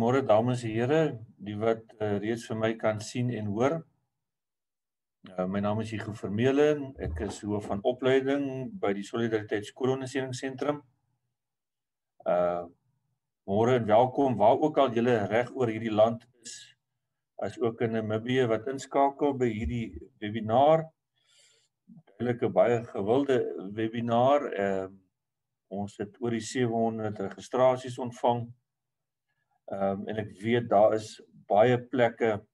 Goeiemôre dames en here, die wat reeds vir my kan sien en hoor. My naam is Hugo Vermeulen, ek is hoof van opleiding by die Solidariteit Skoolondersteuningssentrum. Môre en welkom waar ook al julle reg oor hierdie land is, as ook in Namibië wat inskakel by hierdie webinar. Duidelik 'n baie gewilde webinar. Ons het oor die 700 registrasies ontvang. En ek weet daar is baie plekke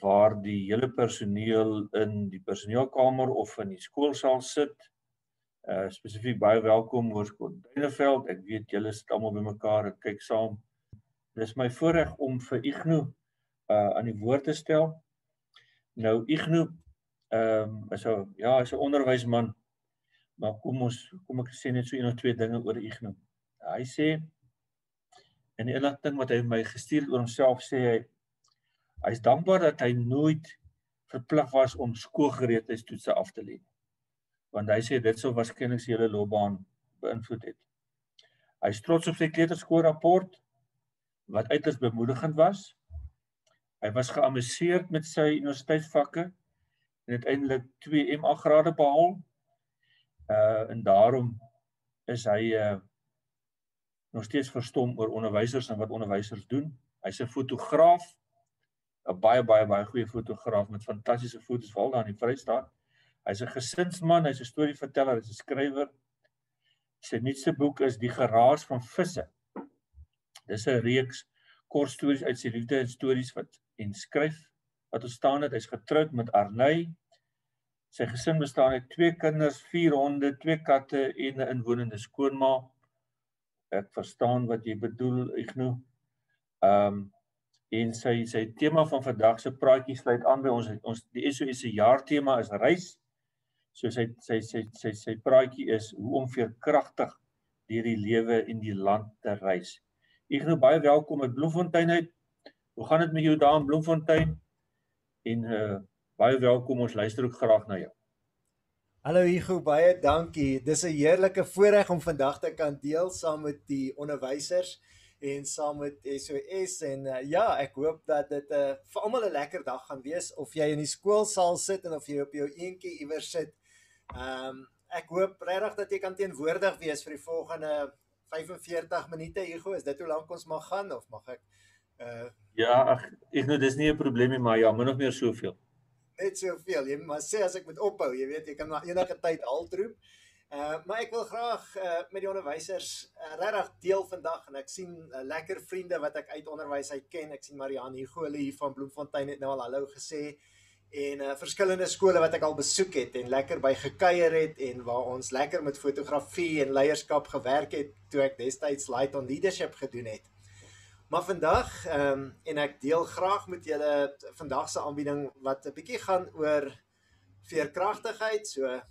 waar die hele personeel in die personeelkamer of in die skoolsaal sit. Spesifiek baie welkom Hoërskool Duineveld. Ek weet julle sit almal bymekaar en kyk saam. Dis my voorreg om vir Igno aan die woord te stel. Nou Igno is 'n onderwysman, maar kom ek sê net so een of twee dinge oor Igno. Hy sê en die inligting wat hy my gestuur het oor homself, sê hy is dankbaar dat hy nooit verplig was om skoolgereedheidstoetse af te lê. Want hy sê dit sou waarskynlik sy hele loopbaan beïnvloed het. Hy is trots op sy kleuterskoolrapport wat uiters bemoedigend was. Hy was geamuseerd met sy universiteitsvakke en uiteindelik 2 MA grade behaal. En daarom is hy nog steeds verstom oor onderwysers en wat onderwysers doen. Hy's 'n fotograaf, 'n baie goeie fotograaf met fantastiese foto's veral daar in die Vrystaat. Hy's 'n gesinsman, hy's 'n storieverteller, hy's 'n skrywer. Sy nuutste boek is Die Geraas van Visse. Dis 'n reeks kortstories uit sy liefdesstories wat en skryf wat ontstaan het. Hy's getroud met Arney. Sy gesin bestaan uit 2 kinders, 4 honde, 2 katte en 'n inwonende skoonma. Ek verstaan wat jy bedoel, Igno. En sy tema van vandag se praatjie sluit aan by ons die SOS se jaartema is reis. So sy praatjie is hoe om veerkragtig deur die lewe en die land te reis. Igno, baie welkom uit Bloemfontein uit. Hoe gaan dit met jou daar in Bloemfontein? En baie welkom, ons luister ook graag na jou. Hallo Hugo, baie dankie. Dis 'n heerlike voorreg om vandag te kan deel saam met die onderwysers en saam met SOS en ek hoop dat dit vir almal 'n lekker dag gaan wees of jy in die skoolsaal sit en of jy op jou eentjie iewers sit. Ek hoop regtig dat jy kan teenwoordig wees vir die volgende 45 minute, Hugo. Is dit hoe lank ons mag gaan of mag ek Igno, dis nie 'n probleem nie, maar ja, min of meer soveel. Net soveel. Jy maar sê as ek moet ophou, jy weet, jy kan na enige tyd halt roep. Maar ek wil graag met die onderwysers regtig deel vandag en ek sien lekker vriende wat ek uit onderwys uit ken. Ek sien Marianne Hugo hier van Bloemfontein het nou al hallo gesê en verskillende skole wat ek al besoek het en lekker by gekuier het en waar ons lekker met fotografie en leierskap gewerk het toe ek destyds Light on Leadership gedoen het. Maar vandag, en ek deel graag met julle vandag se aanbieding wat 'n bietjie gaan oor veerkragtigheid. So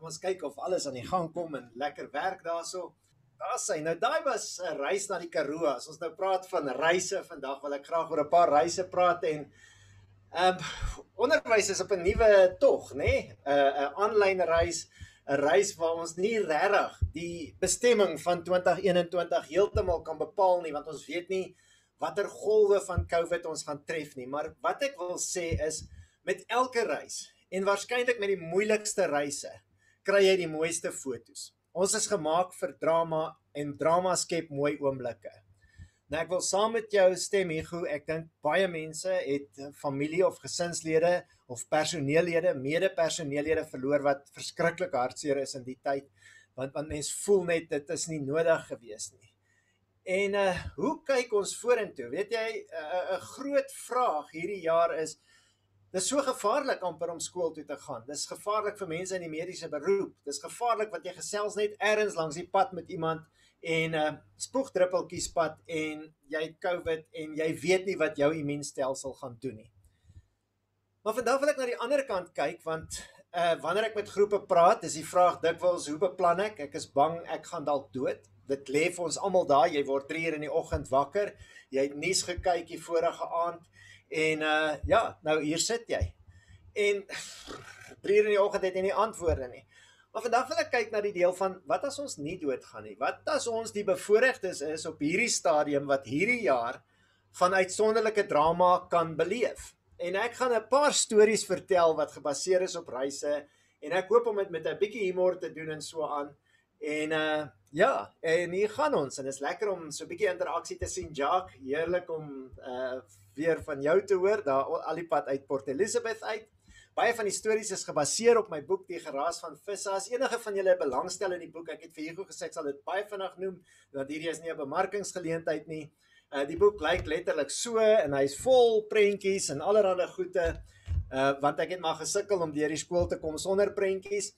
ons kyk of alles aan die gang kom en lekker werk daarso. Daar sy. Nou daai was 'n reis na die Karoo. As ons nou praat van reise vandag, wil ek graag oor 'n paar reise praat en onderwys is op 'n nuwe tog, nê? 'n aanlyn reis. 'n reis waar ons nie regtig die bestemming van 2021 heeltemal kan bepaal nie, want ons weet nie watter golwe van COVID ons gaan tref nie. Maar wat ek wil sê is, met elke reis, en waarskynlik met die moeilikste reise, kry jy die mooiste foto's. Ons is gemaak vir drama, en drama skep mooi oomblikke. Nou ek wil saam met jou stem, Hugo, ek dink baie mense het familie of gesinslede of personeellede, mede-personeellede verloor wat verskriklik hartseer is in die tyd, want mens voel net dit is nie nodig gewees nie. En hoe kyk ons vorentoe? Weet jy, 'n groot vraag hierdie jaar is, dis so gevaarlik amper om skool toe te gaan. Dis gevaarlik vir mense in die mediese beroep. Dis gevaarlik want jy gesels net ergens langs die pad met iemand en spoegdruppeltjies pad en jy het COVID en jy weet nie wat jou immuunstelsel gaan doen nie. Maar vandag wil ek na die ander kant kyk, want wanneer ek met groepe praat, is die vraag dikwels, hoe beplan ek? Ek is bang ek gaan dalk dood. Dit lê vir ons almal daar, jy word 3 uur in die oggend wakker, jy het nuus gekyk die vorige aand, en nou hier sit jy. En 3 uur in die oggend het jy nie antwoorde nie. Maar vandag wil ek kyk na die deel van wat as ons nie doodgaan nie? Wat as ons die bevoorregtes is op hierdie stadium wat hierdie jaar van uitsonderlike drama kan beleef? En ek gaan 'n paar stories vertel wat gebaseer is op reise en ek hoop om dit met 'n bietjie humor te doen en so aan. En ja, en hier gaan ons en dit is lekker om so 'n bietjie interaksie te sien, Jacques. Heerlik om weer van jou te hoor daar al die pad uit Port Elizabeth uit. Baie van die stories is gebaseer op my boek Die Geraas van Visse. As enige van julle belangstel in die boek, ek het vir Hugo gesê ek sal dit baie vinnig noem, want hierdie is nie 'n bemarkingsgeleentheid nie. Die boek lyk letterlik so en hy's vol prentjies en allerlei goede, want ek het maar gesukkel om deur die skool te kom sonder prentjies.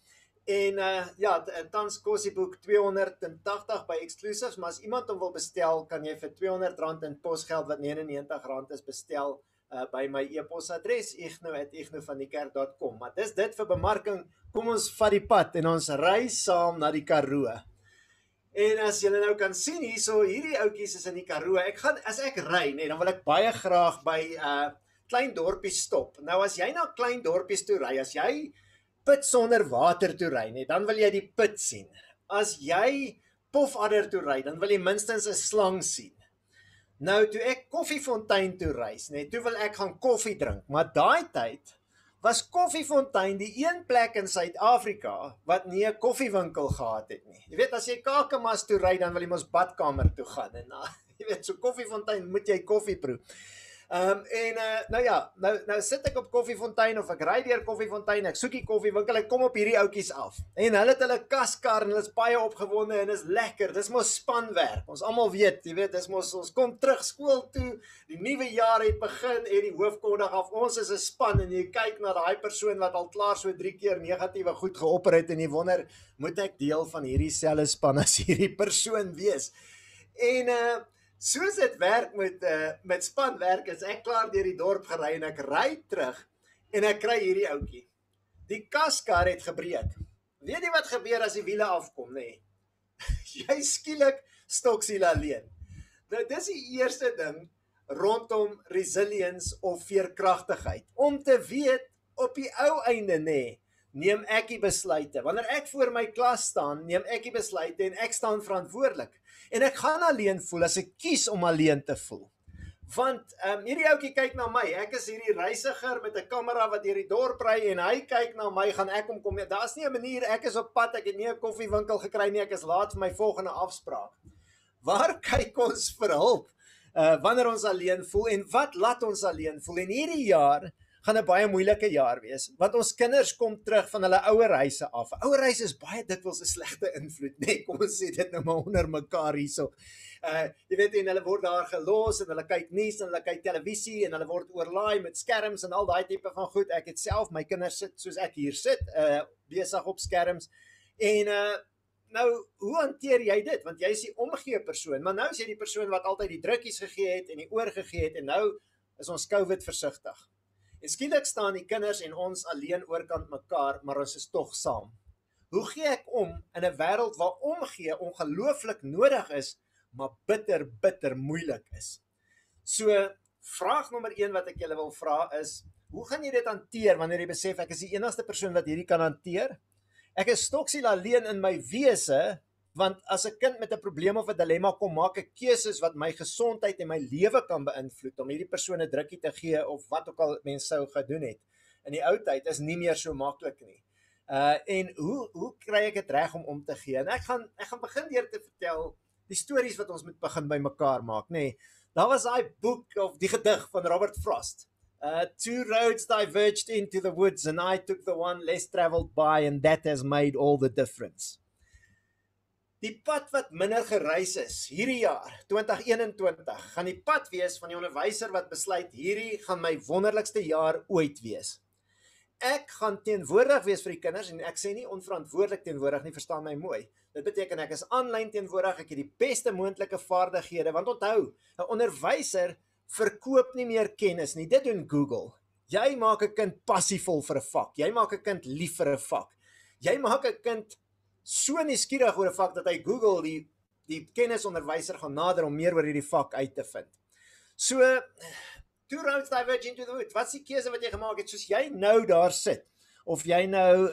En ja, tans kos die boek R280 by Exclusives, maar as iemand hom wil bestel, kan jy vir R200 in posgeld wat R99 is bestel by my e-posadres igno@ignovandiekerk.com. Maar dis dit vir bemarking. Kom ons vat die pad en ons ry saam na die Karoo. En as julle nou kan sien hierso, hierdie ouetjies is in die Karoo. As ek ry, dan wil ek baie graag by klein dorpies stop. Nou as jy na klein dorpies toe ry, as jy put sonder water toe ry, dan wil jy die put sien. As jy pofadder toe ry, dan wil jy minstens 'n slang sien. Nou toe ek Koffiefontein toe reis, toe wil ek gaan koffie drink, maar daai tyd was Koffiefontein die een plek in Suid-Afrika wat nie 'n koffiewinkel gehad het nie. Jy weet, as jy Kakamas toe ry, dan wil jy mos badkamer toe gaan en jy weet, so Koffiefontein moet jy koffie proe. Nou sit ek op Koffiefontein of ek ry deur Koffiefontein, ek soek die koffiewinkel, ek kom op hierdie ouetjies af. En hulle het hulle kaskar en hulle is baie opgewonde en is lekker. Dis mos spanwerk. Ons almal weet, jy weet, dis mos ons kom terug skool toe, die nuwe jaar het begin en die hoof kondig af. Ons is 'n span en jy kyk na daai persoon wat al klaar so 3 keer negatiewe goed geopper het en jy wonder, moet ek deel van hierdie selfe span as hierdie persoon wees? En soos dit werk met spanwerk, is ek klaar deur die dorp gery en ek ry terug en ek kry hierdie ouetjie. Die kaskar het gebreek. Weet jy wat gebeur as die wiele afkom, nee? Jy skielik stoksiel alleen. Nou dis die eerste ding rondom resilience of veerkragtigheid. Om te weet op die ou einde, neem ek die besluite. Wanneer ek voor my klas staan, neem ek die besluite en ek staan verantwoordelik. En ek gaan alleen voel as ek kies om alleen te voel. Want hierdie ouetjie kyk na my. Ek is hierdie reisiger met 'n kamera wat deur die dorp ry en hy kyk na my, gaan ek hom kom. Daar's nie 'n manier, ek is op pad, ek het nie 'n koffiewinkel gekry nie, ek is laat vir my volgende afspraak. Waar kyk ons vir hulp wanneer ons alleen voel en wat laat ons alleen voel? En hierdie jaar gaan 'n baie moeilike jaar wees, want ons kinders kom terug van hulle ouer reise af. Ouer reise is baie dikwels 'n slegte invloed, kom ons sê dit nou maar onder mekaar hierso. Jy weet, en hulle word daar gelos en hulle kyk nuus en hulle kyk televisie en hulle word oorlaai met skerms en al daai tipe van goed. Ek het self my kinders sit soos ek hier sit, besig op skerms. En nou, hoe hanteer jy dit? Want jy is die omgee persoon, maar nou is jy die persoon wat altyd die drukkies gegee het en die oor gegee het en nou is ons COVID versigtig. En skielik staan die kinders en ons alleen oorkant mekaar, maar ons is tog saam. Hoe gee ek om in 'n wêreld waar omgee ongelooflik nodig is, maar bitter moeilik is? So, vraag nommer 1 wat ek julle wil vra is, hoe gaan jy dit hanteer wanneer jy besef ek is die enigste persoon wat hierdie kan hanteer? Ek is stoksiel alleen in my wese, want as 'n kind met 'n probleem of 'n dilemma kom, maak ek keuses wat my gesondheid en my lewe kan beïnvloed om hierdie persoon 'n drukkie te gee of wat ook al mense sou gedoen het. In die ou tyd is nie meer so maklik nie. En hoe kry ek dit reg om te gee? En ek gaan begin deur te vertel die stories wat ons moet begin by mekaar maak, Daar was daai boek of die gedig van Robert Frost. Two roads diverged into the woods and I took the one less traveled by and that has made all the difference. Die pad wat minder gereis is, hierdie jaar, 2021, gaan die pad wees van die onderwyser wat besluit, hierdie gaan my wonderlikste jaar ooit wees. Ek gaan teenwoordig wees vir die kinders, en ek sê nie onverantwoordelik teenwoordig nie, verstaan my mooi. Dit beteken ek is aanlyn teenwoordig, ek het die beste moontlike vaardighede, want onthou, 'n onderwyser verkoop nie meer kennis nie, dit doen Google. Jy maak 'n kind passievol vir 'n vak, jy maak 'n kind lief vir 'n vak, jy maak 'n kind so nuuskierig oor 'n vak dat hy Google die kennisonderwyser gaan nader om meer oor hierdie vak uit te vind. So, two roads diverge into the woods. Wat is die keuse wat jy gemaak het? Soos jy nou daar sit, of jy nou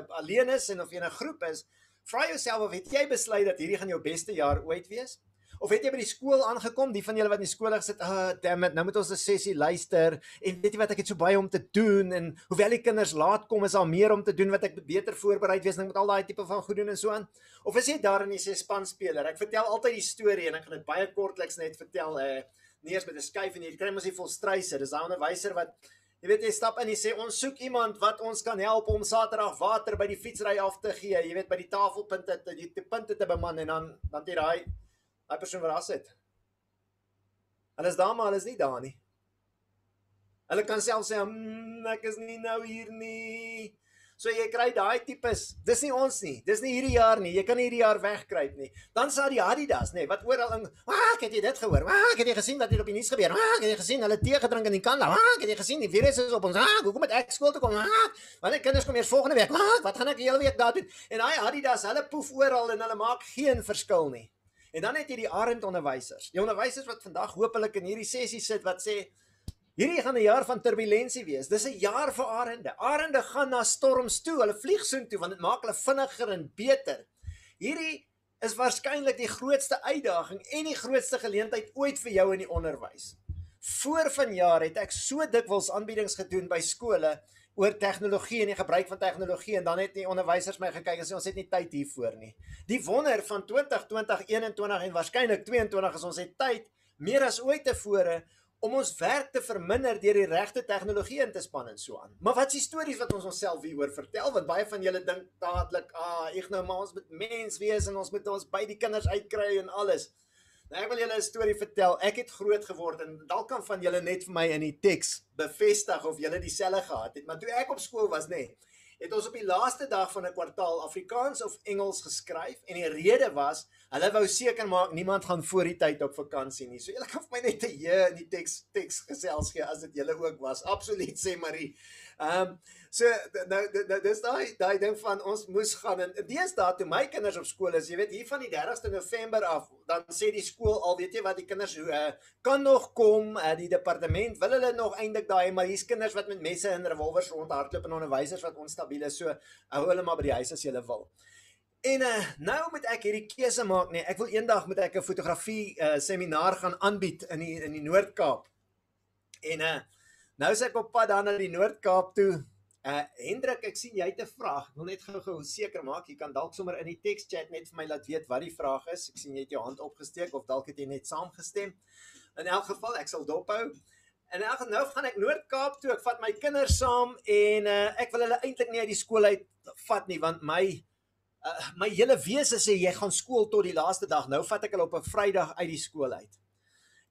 alleen is en of jy in 'n groep is, vra jouself of het jy besluit dat hierdie gaan jou beste jaar ooit wees? Of het jy by die skool aangekom, die van julle wat in die skool gesit, damn it, nou moet ons 'n sessie luister, en weet jy wat, ek het so baie om te doen, en hoewel die kinders laat kom, is daar meer om te doen wat ek beter voorbereid wees, en ek moet al daai tipe van goed doen en so aan. Of is jy daar en jy sê spanspeler? Ek vertel altyd die storie, en ek gaan dit baie kortliks net vertel, nie eers met 'n skuif en jy kry mos nie vol struise, dis daai onderwyser wat, jy weet, jy stap in en sê, ons soek iemand wat ons kan help om Saterdag water by die fietsry af te gee, jy weet, by die tafelpunte, die punte te beman, en dan het jy daai persoon verras het. Hulle is daar, maar hulle is nie daar nie. Hulle kan self sê, ek is nie nou hier nie. So jy kry daai tipes, dis nie ons nie, dis nie hierdie jaar nie, jy kan nie hierdie jaar wegkruip nie. Dan sê die Adidas, nee, wat oral in, ek het jy dit gehoor, ek het jy gesien dat dit op die nuus gebeur, ek het jy gesien, hulle tee gedrink in die kanda, ek het jy gesien, die virus is op ons, hoekom moet ek skool toe kom, wanneer kinders kom eers volgende week, wat gaan ek die hele week daar doen? En daai Adidas, hulle poef oral en hulle maak geen verskil nie. En dan het jy die Arend onderwysers, die onderwysers wat vandag hopelik in hierdie sessie sit, wat sê, hierdie gaan 'n jaar van turbulensie wees. Dis 'n jaar vir arende. Arende gaan na storms toe. Hulle vlieg soontoe want dit maak hulle vinniger en beter. Hierdie is waarskynlik die grootste uitdaging en die grootste geleentheid ooit vir jou in die onderwys. Voor vanjaar het ek so dikwels aanbiedings gedoen by skole oor tegnologie en die gebruik van tegnologie, en dan het die onderwysers my gekyk en sê, ons het nie tyd hiervoor nie. Die wonder van 2020, 21 en waarskynlik 22 is ons het tyd, meer as ooit tevore, om ons werk te verminder deur die regte tegnologie in te span en so aan. Maar wat is die stories wat ons onsself hieroor vertel? Want baie van julle dink dadelik, ek nou maar ons moet mens wees en ons moet ons by die kinders uitkry en alles. Nou ek wil julle 'n storie vertel. Ek het groot geword en dalk kan van julle net vir my in die teks bevestig of julle dieselfde gehad het. Maar toe ek op skool was, het ons op die laaste dag van 'n kwartaal Afrikaans of Engels geskryf, en die rede was, hulle wou seker maak niemand gaan voor die tyd op vakansie nie. So julle kan vir my net 'n in die teks gesels gee as dit julle ook was. Absoluut, sê Marie. So nou dis daai ding van ons moes gaan, en deesdae toe my kinders op skool is, jy weet, hier van die 30ste November af, dan sê die skool al, weet jy wat, die kinders kan nog kom, die departement wil hulle nog eintlik daai, maar hier's kinders wat met messe en revolvers rondhardloop en onderwysers wat onstabiel is, so hou hulle maar by die huis as julle wil. En nou moet ek hierdie keuse maak, ek wil eendag moet ek 'n fotografie seminar gaan aanbied in die Noord-Kaap. En nou is ek op pad dan na die Noord-Kaap toe. Hendrik, ek sien jy het 'n vraag. Ek wil net gou seker maak, jy kan dalk sommer in die text-chat net vir my laat weet wat die vraag is. Ek sien jy het jou hand opgesteek, of dalk het jy net saamgestem. In elk geval, ek sal dophou. En nou gaan ek Noord-Kaap toe, ek vat my kinders saam, en ek wil hulle eintlik nie uit die skool uit vat nie, want my hele wese sê, jy gaan skool tot die laaste dag. Nou vat ek hulle op 'n Vrydag uit die skool uit.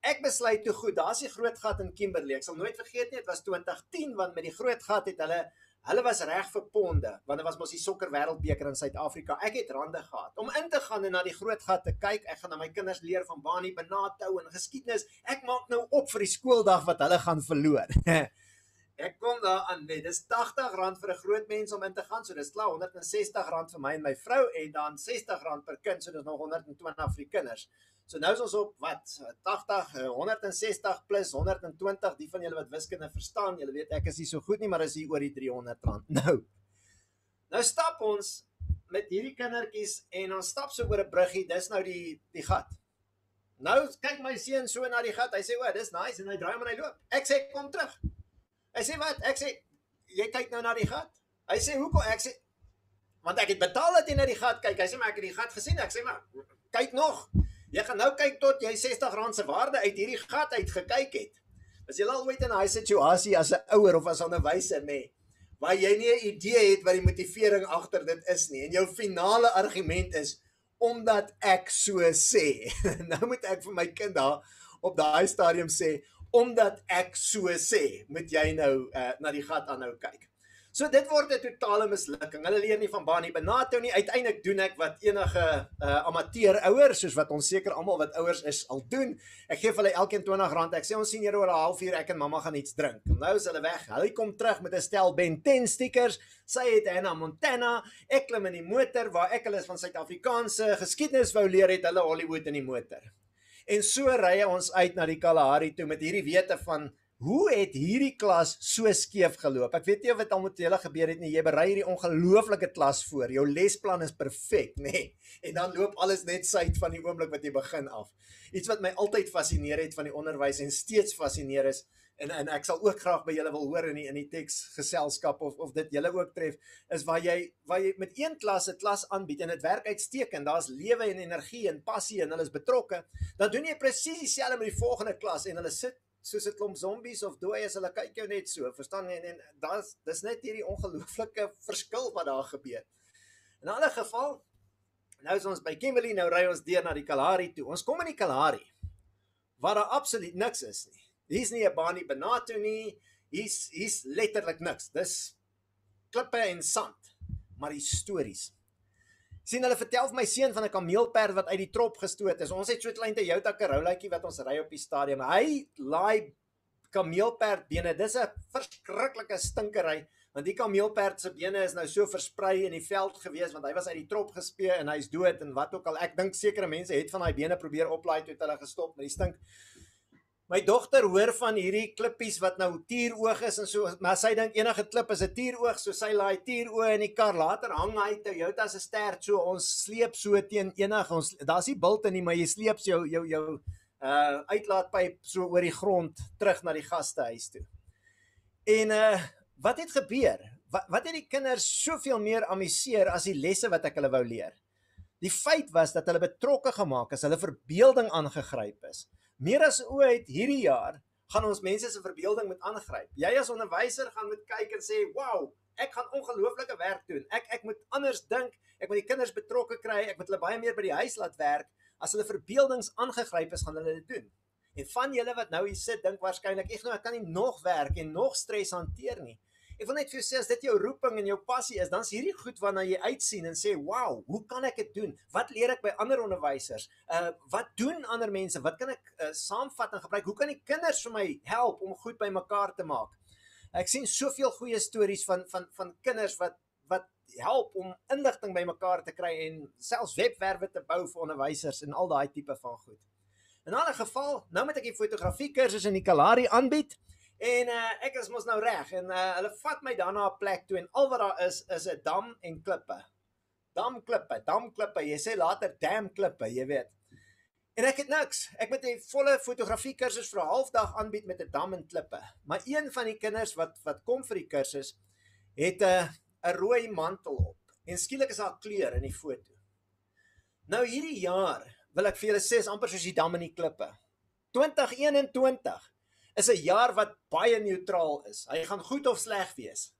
Ek besluit toe, goed, daar's die groot gat in Kimberley. Ek sal nooit vergeet nie, dit was 2010, want met die groot gat het hulle was reg vir ponde, want dit was mos die sokker wêreldbeker in Suid-Afrika. Ek het rande gehad om in te gaan en na die groot gat te kyk. Ek gaan na my kinders leer van Bani Benatou en geskiedenis. Ek maak nou op vir die skooldag wat hulle gaan verloor. Ek kom daar aan, dis R80 vir 'n groot mens om in te gaan, so dis klaar R160 vir my en my vrou, en dan R60 per kind, so dis nog R120 vir die kinders. So nou is ons op, wat, 80, 160 plus 120, die van julle wat wiskunde verstaan, julle weet ek is nie so goed nie, maar is hier oor die R300. Nou stap ons met hierdie kindertjies, en ons stap so oor 'n bruggie, dis nou die gat. Nou kyk my seun so na die gat, hy sê, dis nice, en hy draai om en hy loop. Ek sê, kom terug. Hy sê, wat? Ek sê, jy kyk nou na die gat? Hy sê, hoekom? Ek sê, want ek het betaal dat jy na die gat kyk. Hy sê, maar ek het die gat gesien. Ek sê, maar, kyk nog. Jy gaan nou kyk tot jy R60 se waarde uit hierdie gat uit gekyk het. As jy al ooit in 'n situasie as 'n ouer of as 'n onderwyser, waar jy nie 'n idee het wat die motivering agter dit is nie, en jou finale argument is, omdat ek so sê. Nou moet ek vir my kind daar op daai stadium sê, omdat ek so sê, moet jy nou na die gat aanhou kyk. So dit word 'n totale mislukking. Hulle leer nie van Bani Benatou nie. Uiteindelik doen ek wat enige amateur ouers, soos wat ons seker almal wat ouers is al doen. Ek gee vir hulle elkeen R20. Ek sê ons sien julle oor 'n halfuur, ek en mamma gaan iets drink. Nou is hulle weg. Hulle kom terug met 'n stel Ben 10 stickers. Sy het Hannah Montana. Ek klim in die motor waar ek hulle van Suid-Afrikaanse geskiedenis wou leer, het hulle Hollywood in die motor. En so ry ons uit na die Kalahari toe met hierdie wete van hoe het hierdie klas so skeef geloop? Ek weet nie of dit al met julle gebeur het nie. Jy berei hierdie ongelooflike klas voor. Jou lesplan is perfek, nê? Nee. En dan loop alles net suid van die oomblik wat jy begin af. Iets wat my altyd fascineer het van die onderwys en steeds fascineer is, en ek sal ook graag by julle wil hoor in die teksgeselskap of dit julle ook tref, is waar jy met een klas 'n klas aanbied en dit werk uitstekend. Daar's lewe en energie en passie en hulle is betrokke. Dan doen jy presies dieselfde met die volgende klas en hulle sit soos 'n klomp zombies of dooies, hulle kyk jou net so, verstaan jy? En dis net hierdie ongelooflike verskil wat daar gebeur. In alle geval, nou is ons by Kimberley, nou ry ons deur na die Kalahari toe. Ons kom in die Kalahari, waar daar absoluut niks is nie. Hier's nie 'n Bani Benato nie, hier's letterlik niks. Dis klippe en sand, maar histories. Sien, hulle vertel vir my seun van 'n kameelperd wat uit die trop gestoot is. Ons het so 'n klein Toyota Corola'tjie wat ons ry op die stadion. Hy laai kameelperdbene. Dis 'n verskriklike stinkery, want die kameelperd se bene is nou so versprei in die veld gewees, want hy was uit die trop gespee en hy's dood en wat ook al. Ek dink sekere mense het van daai bene probeer oplaai toe het hulle gestop met die stink. My dogter hoor van hierdie klippies wat nou tieroog is en so, maar sy dink enige klip is 'n tieroog, so sy laai tieroog in die kar. Later hang hy Toyota se stert, so ons sleep so teen enige, daar's nie bulte nie, maar jy sleep jou uitlaatpyp so oor die grond terug na die gastehuis toe. En wat het gebeur? Wat het die kinders soveel meer amuseer as die lesse wat ek hulle wou leer? Die feit was dat hulle betrokke gemaak is, hulle verbeelding aangegryp is. Meer as ooit hierdie jaar gaan ons mense se verbeelding moet aangryp. Jy as onderwyser gaan moet kyk en sê, "Wow, ek gaan ongelooflike werk doen. Ek moet anders dink, ek moet die kinders betrokke kry, ek moet hulle baie meer by die huis laat werk. As hulle verbeeldings aangegryp is, gaan hulle dit doen." En van julle wat nou hier sit, dink waarskynlik, ek kan nie nog werk en nog stres hanteer nie. Ek wil net vir jou sê, as dit jou roeping en jou passie is, dan is hierdie goed waarna jy uitsien en sê, "Wow, hoe kan ek dit doen? Wat leer ek by ander onderwysers? Wat doen ander mense? Wat kan ek saamvat en gebruik? Hoe kan die kinders vir my help om goed by mekaar te maak?" Ek sien soveel goeie stories van kinders wat help om inligting by mekaar te kry en selfs webwerwe te bou vir onderwysers en al daai tipe van goed. In alle geval, nou moet ek die fotografie kursus in die Kalahari aanbied. En ek is mos nou reg en hulle vat my dan na 'n plek toe en al wat daar is 'n dam en klippe. Damklippe, jy sê later damklippe, jy weet. En ek het niks. Ek moet 'n volle fotografie kursus vir 'n halfdag aanbied met 'n dam en klippe. Maar een van die kinders wat kom vir die kursus het 'n rooi mantel op. En skielik is daar kleur in die foto. Nou hierdie jaar wil ek vir julle sê is amper soos die dam en die klippe. 2021 is 'n jaar wat baie neutraal is. Hy gaan goed of sleg wees.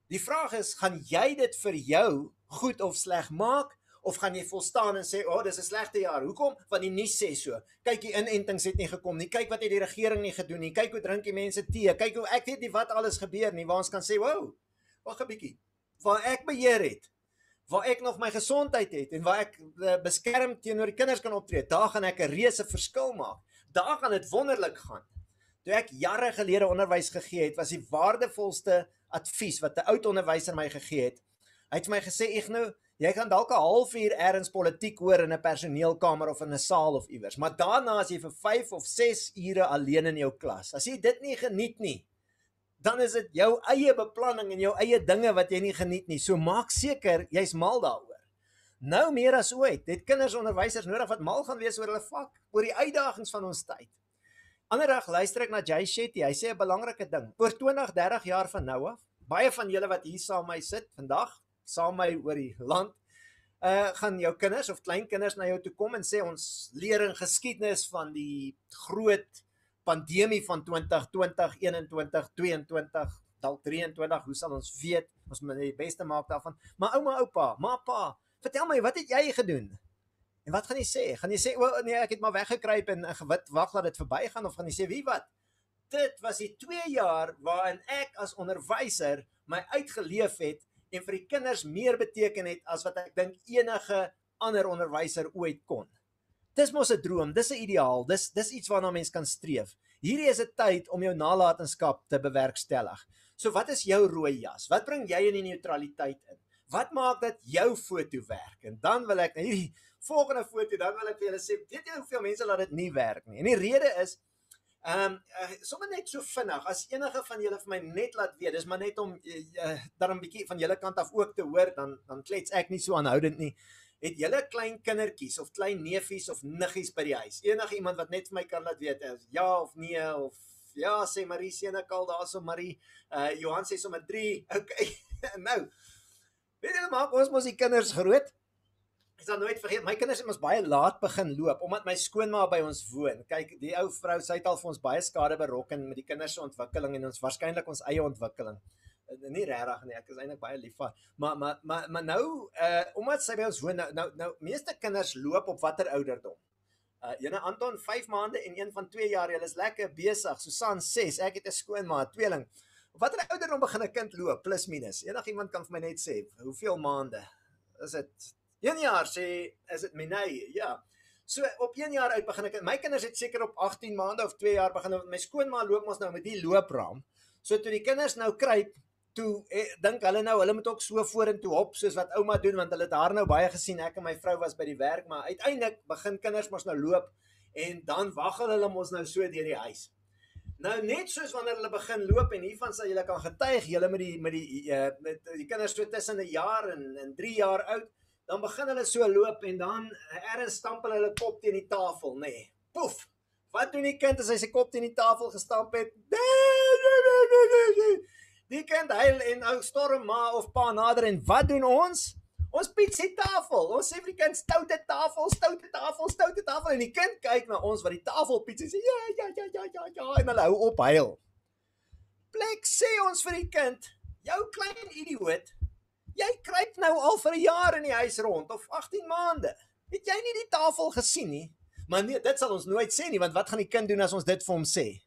Die vraag is, gaan jy dit vir jou goed of sleg maak, of gaan jy volstaan en sê, dis 'n slegte jaar. Hoekom? Want die nuus sê so. Kyk, die inentings het nie gekom nie. Kyk wat het die regering nie gedoen nie. Kyk hoe drink die mense tee. Kyk hoe ek weet nie wat alles gebeur nie, waar ons kan sê, wow, wag 'n bietjie. Waar ek beheer het, waar ek nog my gesondheid het en waar ek beskerm teenoor die kinders kan optree, daar gaan ek 'n reuse verskil maak. Daar gaan dit wonderlik gaan. Toe ek jare gelede onderwys gegee het, was die waardevolste advies wat 'n oud onderwyser my gegee het. Hy het vir my gesê, Ignou, jy kan dalk 'n halfuur ergens politiek hoor in 'n personeelkamer of in 'n saal of iewers, maar daarna as jy vir 5 of 6 ure alleen in jou klas, as jy dit nie geniet nie, dan is dit jou eie beplanning en jou eie dinge wat jy nie geniet nie. So maak seker jy's mal daaroor. Nou meer as ooit, het kinders onderwysers nodig wat mal gaan wees oor hulle vak, oor die uitdagings van ons tyd. Anderdag luister ek na Jay Shetty, hy sê 'n belangrike ding. Oor 20, 30 jaar van nou af, baie van julle wat hier saam met my sit vandag, saam met my oor die land, gaan jou kinders of kleinkinders na jou toe kom en sê ons leer in geskiedenis van die groot pandemie van 2020, 21, 22, dalk 23, hoe sal ons weet? Ons moet die beste maak daarvan. Maar ouma, oupa, ma, pa, vertel my, wat het jy gedoen? En wat gaan jy sê? Gaan jy sê, nee, ek het maar weggekruip en wag laat dit verbygaan, of gaan jy sê, wie wat? Dit was die 2 jaar waarin ek as onderwyser my uitgeleef het en vir die kinders meer beteken het as wat ek dink enige ander onderwyser ooit kon. Dis mos 'n droom, dis 'n ideaal, dis iets waarna mens kan streef. Hierdie is 'n tyd om jou nalatenskap te bewerkstellig. So wat is jou rooi jas? Wat bring jy in die neutraliteit in? Wat maak dat jou foto werk? En dan wil ek hierdie volgende foto, dan wil ek vir julle sê, weet jy hoeveel mense laat dit nie werk nie? En die rede is, Sommer net so vinnig, as enige van julle vir my net laat weet, dis maar net om daar 'n bietjie van julle kant af ook te hoor, dan klets ek nie so aanhoudend nie. Het julle klein kindertjies of klein neefies of niggies by die huis? Enige iemand wat net vir my kan laat weet, ja of nee, of ja, sê Marie Senekal daarso, Marie, Johan sê sommer 3, okay, nou, weet julle, maak ons mos die kinders groot. Ek sal nooit vergeet, my kinders het ons baie laat begin loop, omdat my skoonma by ons woon. Kyk, die ou vrou, sy het al vir ons baie skade berokken met die kinders se ontwikkeling en ons waarskynlik ons eie ontwikkeling. Nie regtig nie, ek is eintlik baie lief vir. Maar nou, omdat sy by ons woon, nou meeste kinders loop op watter ouderdom? Jene Anton 5 maande en een van 2 jaar, julle is lekker besig. Susan 6, ek het 'n skoonma, tweeling. Op watter ouderdom begin 'n kind loop, plus minus? Enigiemand kan vir my net sê, hoeveel maande? Is dit 1 jaar sê, is dit Minay? Ja. So op 1 jaar uit begin ek. My kinders het seker op 18 maande of 2 jaar begin. My skoonma loop ons nou met die loopraam. So toe die kinders nou kruip, toe dink hulle nou, hulle moet ook so vorentoe hop soos wat ouma doen, want hulle het haar nou baie gesien. Ek en my vrou was by die werk, maar uiteindelik begin kinders mos nou loop en dan waggel hulle mos nou so deur die huis. Nou net soos wanneer hulle begin loop en hiervan sal julle kan getuig, julle met die kinders so tussen 'n jaar en 3 jaar oud, dan begin hulle so loop en dan ergens stamp hulle kop teen die tafel, nê. Poef. Wat doen die kind as hy sy kop teen die tafel gestamp het? Die kind huil en ou storm ma of pa nader en wat doen ons? Ons piets die tafel. Ons sê vir die kind stoute tafel en die kind kyk na ons wat die tafel piets en sê ja en hulle hou op huil. Plek sê ons vir die kind, jou klein idioot, jy kruip nou al vir 'n jaar in die huis rond of 18 maande. Het jy nie die tafel gesien nie? Maar nee, dit sal ons nooit sê nie, want wat gaan die kind doen as ons dit vir hom sê?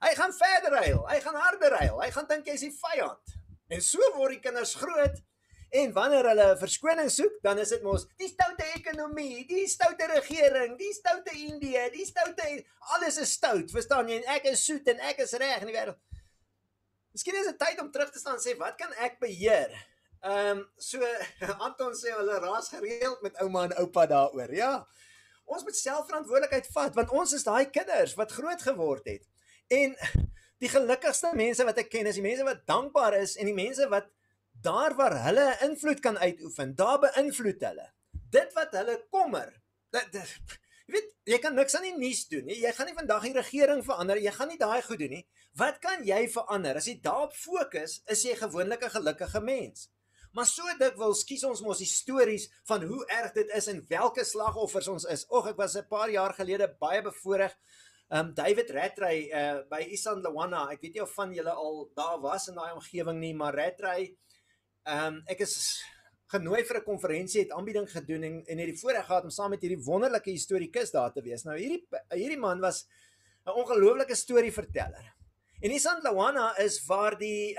Hy gaan verder huil, hy gaan harder huil, hy gaan dink jy's die vyand. En so word die kinders groot en wanneer hulle verskoning soek, dan is dit mos die stoute ekonomie, die stoute regering, die stoute Indië, die stoute alles is stout, verstaan jy? En ek is soet en ek is reg in die wêreld. Miskien is dit tyd om terug te staan en sê, wat kan ek beheer? So Anton sê hulle raas gereeld met ouma en oupa daaroor. Ja. Ons moet selfverantwoordelikheid vat want ons is daai kinders wat groot geword het. En die gelukkigste mense wat ek ken is die mense wat dankbaar is en die mense wat daar waar hulle invloed kan uitoefen, daar beïnvloed hulle. Dit wat hulle kommer. Jy weet, jy kan niks aan die nuus doen nie. Jy gaan nie vandag die regering verander, jy gaan nie daai goed doen nie. Wat kan jy verander? As jy daarop fokus, is jy gewoonlik 'n gelukkige mens. Maar so dikwels kies ons mos die stories van hoe erg dit is en welke slagoffers ons is. Ek was 'n paar jaar gelede baie bevoorreg. David Rattray by Isandlwana, ek weet nie of van julle al daar was in daai omgewing nie, maar Rattray, ek is genooi vir 'n konferensie, het aanbieding gedoen en het die voorreg gehad om saam met hierdie wonderlike historikus daar te wees. Nou hierdie man was 'n ongelooflike storieverteller. En Isandlwana is waar die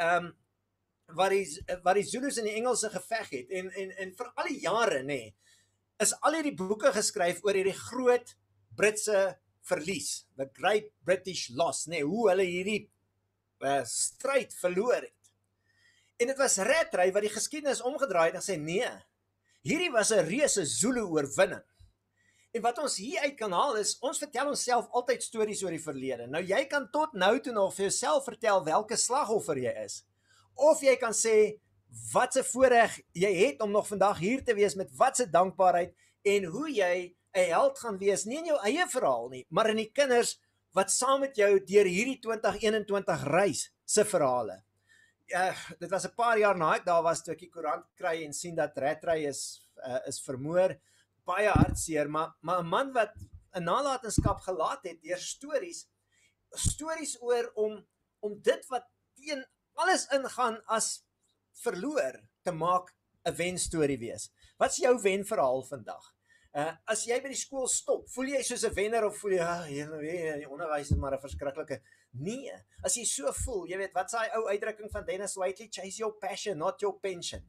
Zulus en die Engelse geveg het en vir al die jare nê, is al hierdie boeke geskryf oor hierdie groot Britse verlies, the Great British Loss, nê, hoe hulle hierdie stryd verloor het. En dit was Rattray wat die geskiedenis omgedraai het en gesê nee, hierdie was 'n reuse Zulu oorwinning. En wat ons hier uit kan haal is, ons vertel onsself altyd stories oor die verlede. Nou jy kan tot nou toe nog vir jouself vertel welke slagoffer jy is. Of jy kan sê, wat 'n voorreg jy het om nog vandag hier te wees met wat 'n dankbaarheid en hoe jy 'n held gaan wees, nie in jou eie verhaal nie, maar in die kinders wat saam met jou deur hierdie 2021 reis se verhale. Dit was 'n paar jaar na ek daar was toe ek die koerant kry en sien dat Rattray is vermoor, baie hartseer, maar 'n man wat 'n nalatenskap gelaat het deur stories oor om dit wat teen alles ingaan as verloor te maak 'n wenstorie wees. Wat is jou wenverhaal vandag? As jy by die skool stop, voel jy soos 'n wenner of voel jy, die onderwys is maar 'n verskriklike? Nee, as jy so voel, jy weet, wat is daai ou uitdrukking van Dennis Waitley, chase your passion, not your pension.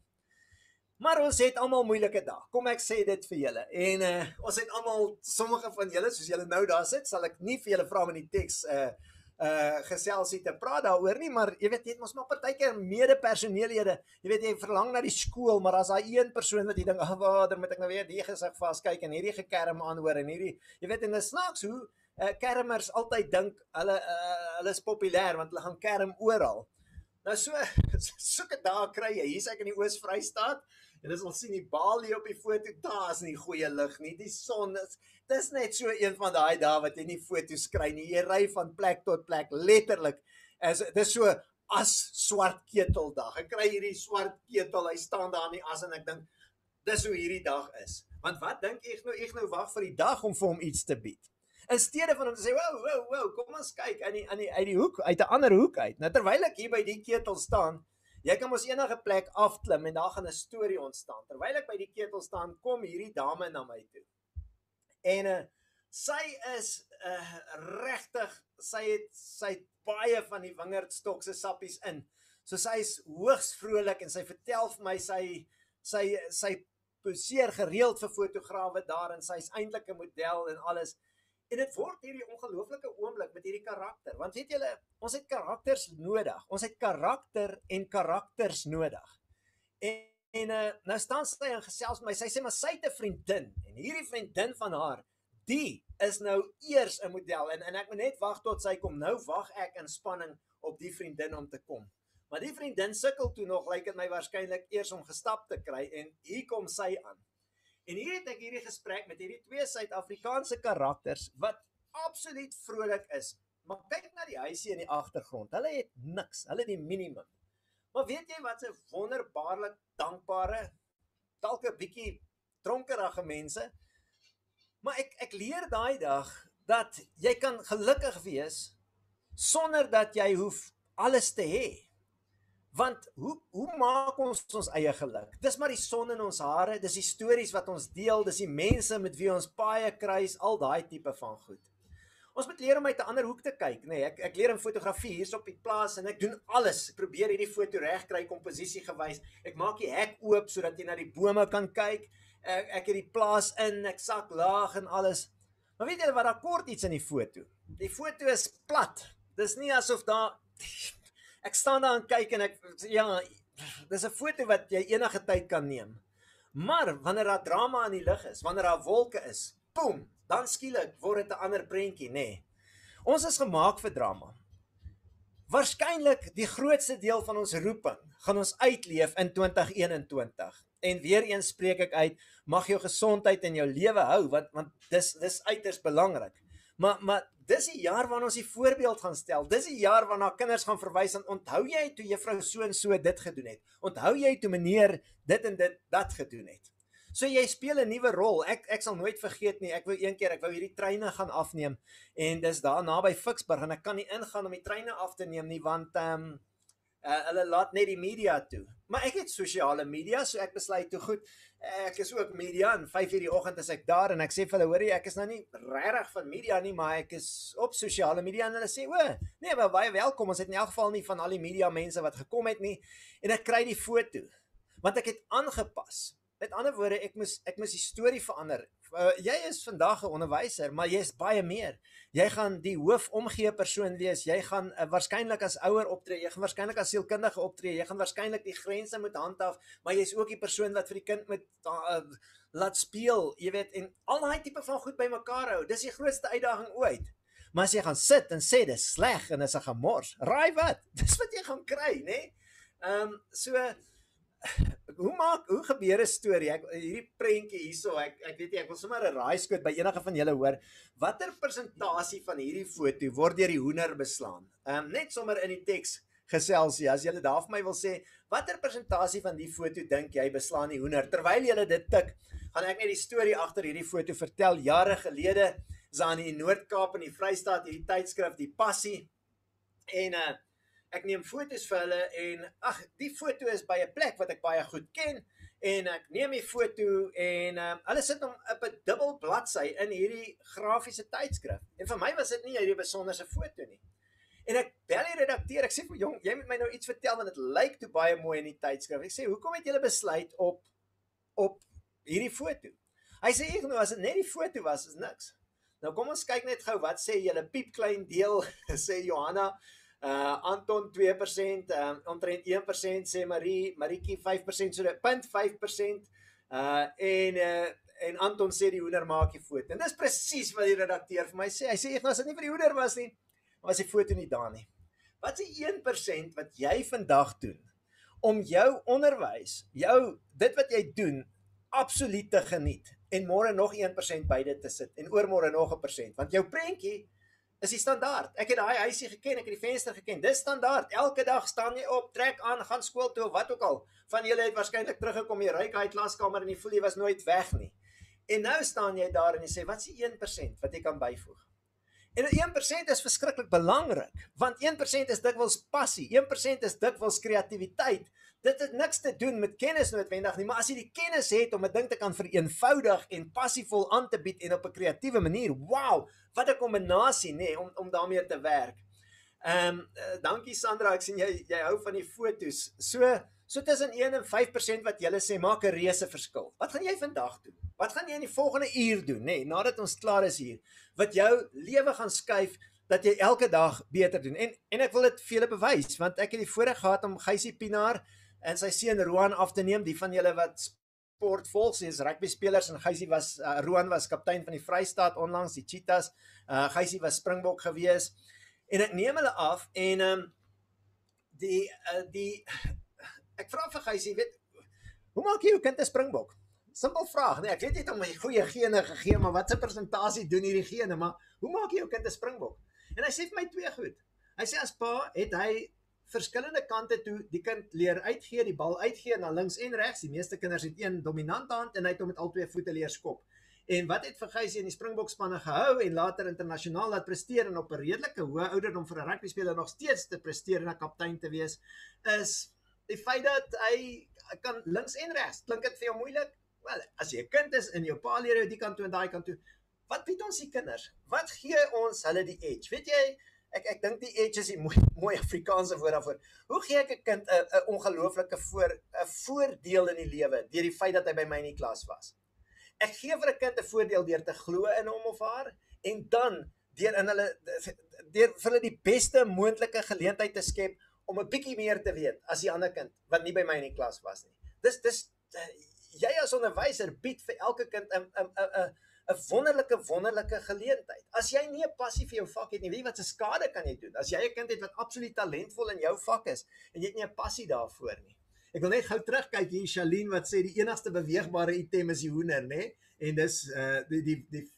Maar ons het almal moeilike dae. Kom ek sê dit vir julle. En ons het almal, sommige van julle, soos julle nou daar sit, sal ek nie vir julle vra om in die teks geselsie te praat daaroor nie, maar jy weet, jy het mos maar partykeer mede-personeelede, jy weet, jy verlang na die skool, maar as daai een persoon wat jy dink, waar moet ek nou weer die gesig vaskyk en hierdie gekerm aanhoor en hierdie, jy weet, en dit snaaks hoe kermers altyd dink hulle is populêr want hulle gaan kerm oral. Nou so sulke dae kry jy. Hier's ek in die Oos-Vrystaat en dis ons sien die balie op die foto, daar is nie goeie lig nie. Die son is dis net so een van daai dae wat jy nie foto's kry nie. Jy ry van plek tot plek letterlik. Dis so as swart keteldag. Ek kry hierdie swart ketel, hy staan daar in die as en ek dink dis hoe hierdie dag is. Want wat dink ek nou wag vir die dag om vir hom iets te bied. In steede van om te sê, wow, kom ons kyk uit die hoek, uit 'n ander hoek uit. Nou terwyl ek hier by die ketel staan, jy kan mos enige plek afklim en daar gaan 'n storie ontstaan. Terwyl ek by die ketel staan, kom hierdie dame na my toe. En sy is regtig, sy het baie van die Wingerdstokse sappies in. So sy is hoogs vrolik en sy vertel vir my sy poseer gereeld vir fotograwe daar en sy is eintlik 'n model en alles. En dit word hierdie ongelooflike oomblik met hierdie karakter. Want weet julle, ons het karakters nodig. Ons het karakter en karakters nodig. En nou staan sy en gesels met my. Sy sê maar sy het 'n vriendin en hierdie vriendin van haar, die is nou eers 'n model en ek moet net wag tot sy kom. Nou wag ek in spanning op die vriendin om te kom. Maar die vriendin sukkel toe nog, lyk dit my waarskynlik eers om gestap te kry en hier kom sy aan. En hier het ek hierdie gesprek met hierdie twee Suid-Afrikaanse karakters wat absoluut vrolik is. Maar kyk na die huisie in die agtergrond. Hulle het niks, hulle het die minimum. Maar weet jy wat 'n wonderbaarlik dankbare, dalk 'n bietjie tronkerige mense. Maar ek leer daai dag dat jy kan gelukkig wees sonder dat jy hoef alles te hê. Want hoe maak ons eie geluk? Dis maar die son in ons hare, dis die stories wat ons deel, dis die mense met wie ons paie kruis, al daai tipe van goed. Ons moet leer om uit 'n ander hoek te kyk, nee, ek leer in fotografie hier's op die plaas en ek doen alles. Ek probeer hierdie foto regkry komposisie gewys. Ek maak die hek oop sodat jy na die bome kan kyk. Ek het die plaas in, ek sak laag en alles. Maar weet julle wat, daar kort iets in die foto. Die foto is plat. Dis nie asof daar ek staan daar en kyk en dis 'n foto wat jy enige tyd kan neem. Maar wanneer daar drama in die lug is, wanneer daar wolke is, boem, dan skielik word dit 'n ander prentjie, nê. Ons is gemaak vir drama. Waarskynlik die grootste deel van ons roeping gaan ons uitleef in 2021. En weer eens spreek ek uit, mag jou gesondheid in jou lewe hou, want dis uiters belangrik. Maar dis die jaar waarna ons die voorbeeld gaan stel. Dis die jaar waarna kinders gaan verwys en onthou jy toe juffrou so en so dit gedoen het. Onthou jy toe meneer dit en dit dat gedoen het. So jy speel 'n nuwe rol. Ek sal nooit vergeet nie. Ek wou hierdie treine gaan afneem en dis daar naby Ficksburg en ek kan nie ingaan om die treine af te neem nie want hulle laat net die media toe. Maar ek het sosiale media, so ek besluit toe goed, ek is ook media en 5:00 die oggend is ek daar en ek sê vir hulle, hoorie, ek is nou nie regtig van media nie, maar ek is op sosiale media en hulle sê, nee, maar baie welkom, ons het in elk geval nie van al die media mense wat gekom het nie en ek kry die foto, want ek het aangepas. Met ander woorde, ek moes die storie verander. Jy is vandag 'n onderwyser, maar jy is baie meer. Jy gaan die hoofomgee persoon wees, jy gaan waarskynlik as ouer optree, jy gaan waarskynlik as sielkundige optree, jy gaan waarskynlik die grense moet handhaaf, maar jy is ook die persoon wat vir die kind moet laat speel, jy weet, en al daai tipe van goed bymekaar hou. Dis die grootste uitdaging ooit. Maar as jy gaan sit en sê dis sleg en dis 'n gemors, raai wat? Dis wat jy gaan kry, né? Hoe gebeur 'n storie? Hierdie prentjie hierso, ek weet nie, ek wil sommer 'n raaiskoot by enige van julle hoor. Watter persentasie van hierdie foto word deur die hoender beslaan? Net sommer in die teks gesels jy, as julle daar vir my wil sê, watter persentasie van die foto dink jy beslaan die hoender? Terwyl julle dit tik, gaan ek net die storie agter hierdie foto vertel. Jare gelede is daar in die Noord-Kaap en die Vrystaat hierdie tydskrif Die Passie en ek neem foto's vir hulle en die foto is by 'n plek wat ek baie goed ken en ek neem die foto en hulle sit hom op 'n dubbel bladsy in hierdie grafiese tydskrif. En vir my was dit nie 'n besonderse foto nie. En ek bel die redakteur, ek sê vir jong, jy moet my nou iets vertel want dit lyk toe baie mooi in die tydskrif. Ek sê, hoekom het julle besluit op hierdie foto? Hy sê, ek nou as dit net die foto was, is niks. Nou kom ons kyk net gou, wat sê julle piepklein deel, sê Johanna, Anton 2%, omtrent 1% sê Marietjie 5%, so 0.5%, en Anton sê die hoender maak die foto. En dis presies wat die redakteur vir my sê. Hy sê as dit nie vir die hoender was nie, was die foto nie daar nie. Wat is die 1% wat jy vandag doen om jou onderwys, dit wat jy doen, absoluut te geniet en môre nog 1% by dit te sit en oormôre nog 1%, want jou prentjie is die standaard. Ek het daai huisie geken, ek het die venster geken. Dis standaard. Elke dag staan jy op, trek aan, gaan skool toe of wat ook al. Van julle het waarskynlik teruggekom, jy ry uit klaskamer en jy voel jy was nooit weg nie. En nou staan jy daar en jy sê, wat is die 1% wat jy kan byvoeg? En 1% is verskriklik belangrik, want 1% is dikwels passie, 1% is dikwels kreatiwiteit. Dit het niks te doen met kennis noodwendig nie, maar as jy die kennis het om 'n ding te kan vereenvoudig en passievol aan te bied en op 'n kreatiewe manier, wow, wat 'n kombinasie, nê, om daarmee te werk. Dankie Sandra, ek sien jy hou van die fotos. So tussen 1 en 5% wat julle sê maak 'n reuse verskil. Wat gaan jy vandag doen? Wat gaan jy in die volgende uur doen, nê, nadat ons klaar is hier, wat jou lewe gaan skuif, dat jy elke dag beter doen. En ek wil dit vir julle bewys, want ek het die voorreg gehad om Gysie Pinaar en sy seun Roan af te neem. Die van julle wat sport volg, is rugby spelers en Gysie Roan was kaptein van die Vrystaat onlangs, die Cheetahs. Gysie was Springbok gewees. En ek neem hulle af en ek vra vir Gysie, weet, hoe maak jy jou kind 'n Springbok? Simpel vraag, nee, ek weet jy het hom my goeie gene gegee, maar wat se persentasie doen hierdie gene, maar hoe maak jy jou kind 'n Springbok? En hy sê vir my twee goed. Hy sê as pa het hy verskillende kante toe die kind leer uitgee, die bal uitgee na links en regs. Die meeste kinders het een dominante hand en hy het hom met al twee voete leer skop. En wat het vir Gysie in die Springbokspanne gehou en later internasionaal laat presteer en op 'n redelike hoë ouderdom vir 'n rugby speler nog steeds te presteer en 'n kaptein te wees, is die feit dat hy kan links en regs. Klink dit vir jou moeilik? Wel, as jy 'n kind is en jou pa leer jou die kant toe en daai kant toe, wat bied ons die kinders? Wat gee ons hulle die edge? Weet jy, ek dink die edge is die mooi Afrikaanse woord daarvoor. Hoe gee ek 'n kind 'n ongelooflike voordeel in die lewe deur die feit dat hy by my in die klas was? Ek gee vir 'n kind 'n voordeel deur te glo in hom of haar en dan deur vir hulle die beste moontlike geleentheid te skep om 'n bietjie meer te weet as die ander kind wat nie by my in die klas was nie. Dis jy as onderwyser bied vir elke kind 'n wonderlike geleentheid. As jy nie 'n passie vir jou vak het nie, weet jy wat se skade kan jy doen? As jy 'n kind het wat absoluut talentvol in jou vak is en jy het nie 'n passie daarvoor nie. Ek wil net gou terugkyk hier, Shalien wat sê die enigste beweegbare item is die hoender, nê? En dis die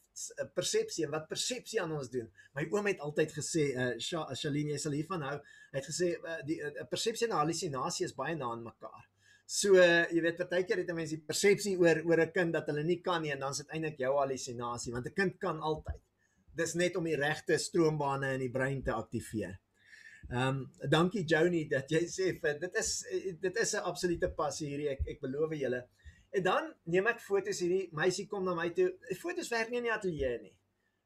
persepsie en wat persepsie aan ons doen. My oom het altyd gesê, Shalien, jy sal hiervan hou, hy het gesê die persepsie en hallusinasie is baie na aan mekaar. So, jy weet, partykeer het 'n mens die persepsie oor 'n kind dat hulle nie kan nie en dan is dit eintlik jou hallusinasie, want 'n kind kan altyd. Dis net om die regte stroombane in die brein te aktiveer. Dankie Joni dat jy sê dit is 'n absolute passie hierdie, ek beloof julle. En dan neem ek foto's, hierdie meisie kom na my toe. Foto's werk nie in die ateljee nie.